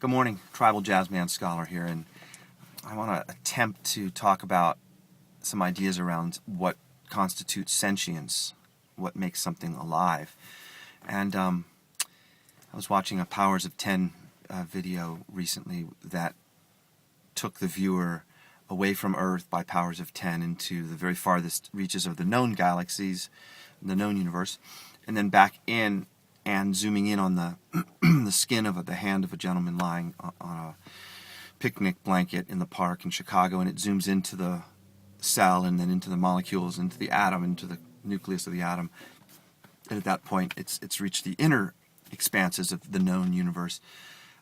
Good morning, Tribal Jazzman Scholar here, and I want to attempt to talk about some ideas around what constitutes sentience, what makes something alive. And I was watching a Powers of 10 video recently that took the viewer away from Earth by powers of 10 into the very farthest reaches of the known galaxies, the known universe, and then back in and zooming in on the the skin of the hand of a gentleman lying on a picnic blanket in the park in Chicago, and it zooms into the cell and then into the molecules, into the atom, into the nucleus of the atom. And at that point, it's reached the inner expanses of the known universe.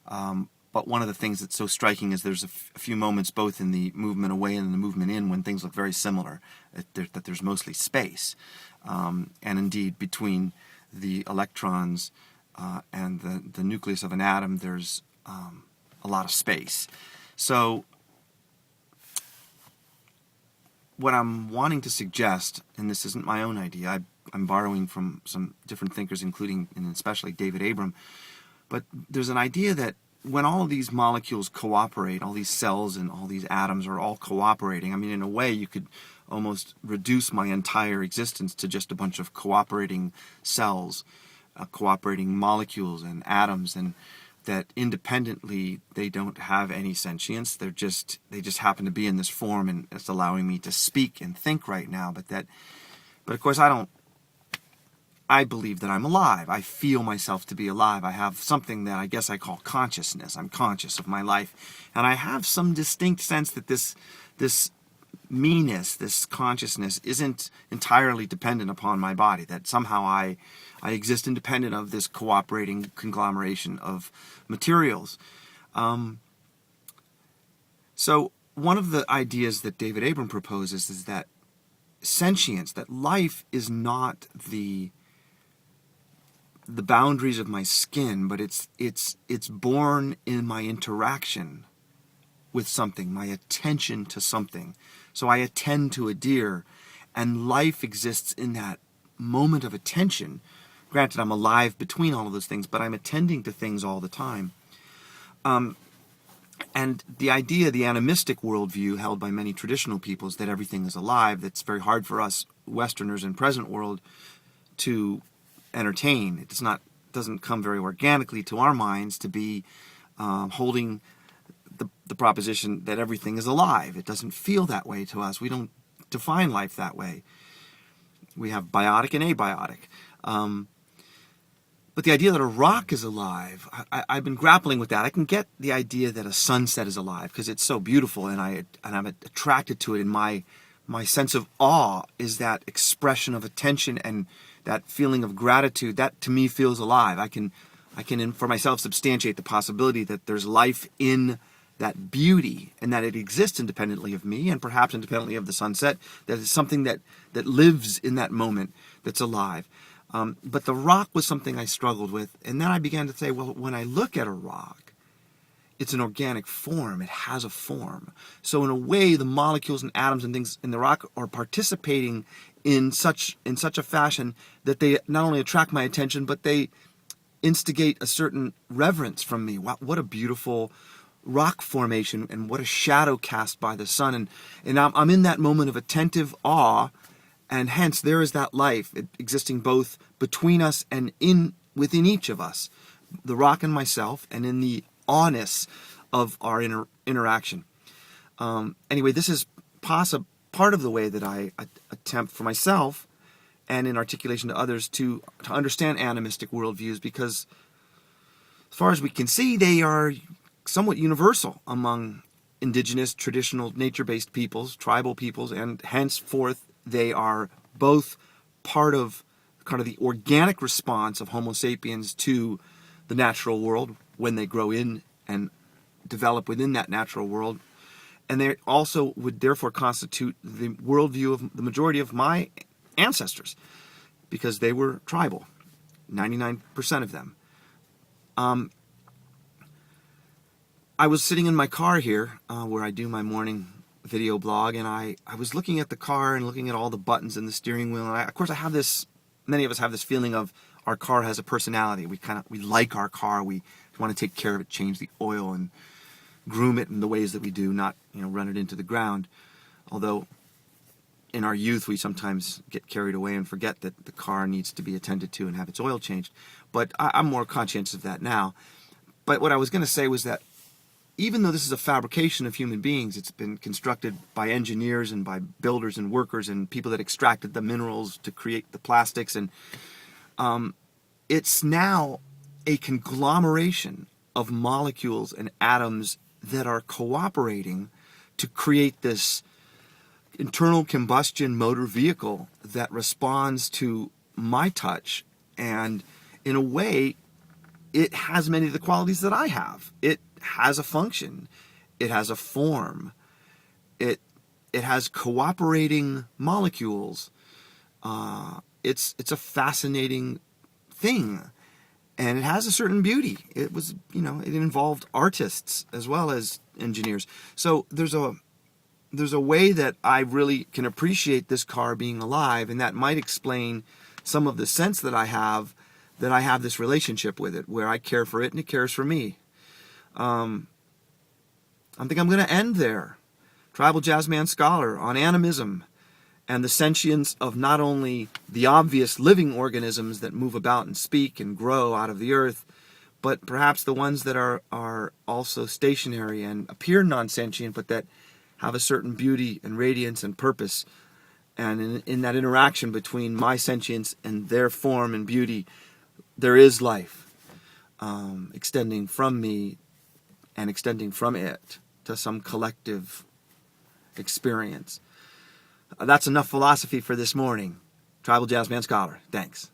But one of the things that's so striking is there's a few moments both in the movement away and in the movement in when things look very similar, that there's mostly space. And indeed, between the electrons and the nucleus of an atom, there's a lot of space. So what I'm wanting to suggest, and this isn't my own idea, I'm borrowing from some different thinkers, including and especially David Abram, but there's an idea that when all of these molecules cooperate, all these cells and all these atoms are all cooperating, I mean, in a way you could almost reduce my entire existence to just a bunch of cooperating cells, cooperating molecules and atoms, and that independently they don't have any sentience. They just happen to be in this form, and it's allowing me to speak and think right now. But of course I believe that I'm alive. I feel myself to be alive. I have something that I guess I call consciousness. I'm conscious of my life, and I have some distinct sense that this me-ness, this consciousness, isn't entirely dependent upon my body, that somehow I exist independent of this cooperating conglomeration of materials. So one of the ideas that David Abram proposes is that sentience, that life is not the boundaries of my skin, but it's born in my interaction with something, my attention to something. So I attend to a deer, and life exists in that moment of attention. Granted, I'm alive between all of those things, but I'm attending to things all the time. And the idea, the animistic worldview held by many traditional peoples, that everything is alive, that's very hard for us Westerners in present world to entertain. It doesn't come very organically to our minds to be holding the proposition that everything is alive. It doesn't feel that way to us. We don't define life that way. We have biotic and abiotic. But the idea that a rock is alive, I've been grappling with that. I can get the idea that a sunset is alive because it's so beautiful, and I'm attracted to it. And my sense of awe is that expression of attention and that feeling of gratitude. That to me feels alive. I can for myself substantiate the possibility that there's life in that beauty, and that it exists independently of me, and perhaps independently of the sunset, that it's something that lives in that moment, that's alive. But the rock was something I struggled with, and then I began to say, well, when I look at a rock, it's an organic form. It has a form. So in a way, the molecules and atoms and things in the rock are participating in such a fashion that they not only attract my attention, but they instigate a certain reverence from me. What a beautiful rock formation, and what a shadow cast by the sun, and I'm in that moment of attentive awe, and hence there is that life existing both between us and within each of us, the rock and myself, and in the awness of our interaction. Anyway, this is part of the way that I attempt for myself and in articulation to others to understand animistic worldviews, because as far as we can see, they are somewhat universal among indigenous, traditional, nature-based peoples, tribal peoples, and henceforth they are both part of kind of the organic response of Homo sapiens to the natural world when they grow in and develop within that natural world. And they also would therefore constitute the worldview of the majority of my ancestors, because they were tribal, 99% of them. I was sitting in my car here, where I do my morning video blog, and I was looking at the car and looking at all the buttons in the steering wheel, and of course I have this, many of us have this feeling of our car has a personality. We like our car, we want to take care of it, change the oil, and groom it in the ways that we do, not run it into the ground. Although in our youth we sometimes get carried away and forget that the car needs to be attended to and have its oil changed. But I'm more conscientious of that now. But what I was going to say was that even though this is a fabrication of human beings, it's been constructed by engineers and by builders and workers and people that extracted the minerals to create the plastics, and it's now a conglomeration of molecules and atoms that are cooperating to create this internal combustion motor vehicle that responds to my touch. And in a way, it has many of the qualities that I have. It has a function. It has a form. It has cooperating molecules. It's a fascinating thing, and it has a certain beauty. It was, it involved artists as well as engineers. So there's a way that I really can appreciate this car being alive, and that might explain some of the sense that I have this relationship with it, where I care for it and it cares for me. I think I'm going to end there. Tribal Jazzman Scholar on Animism and the sentience of not only the obvious living organisms that move about and speak and grow out of the earth, but perhaps the ones that are also stationary and appear non-sentient, but that have a certain beauty and radiance and purpose. And in that interaction between my sentience and their form and beauty, there is life extending from me and extending from it to some collective experience. That's enough philosophy for this morning. Tribal Jazzman Scholar. Thanks.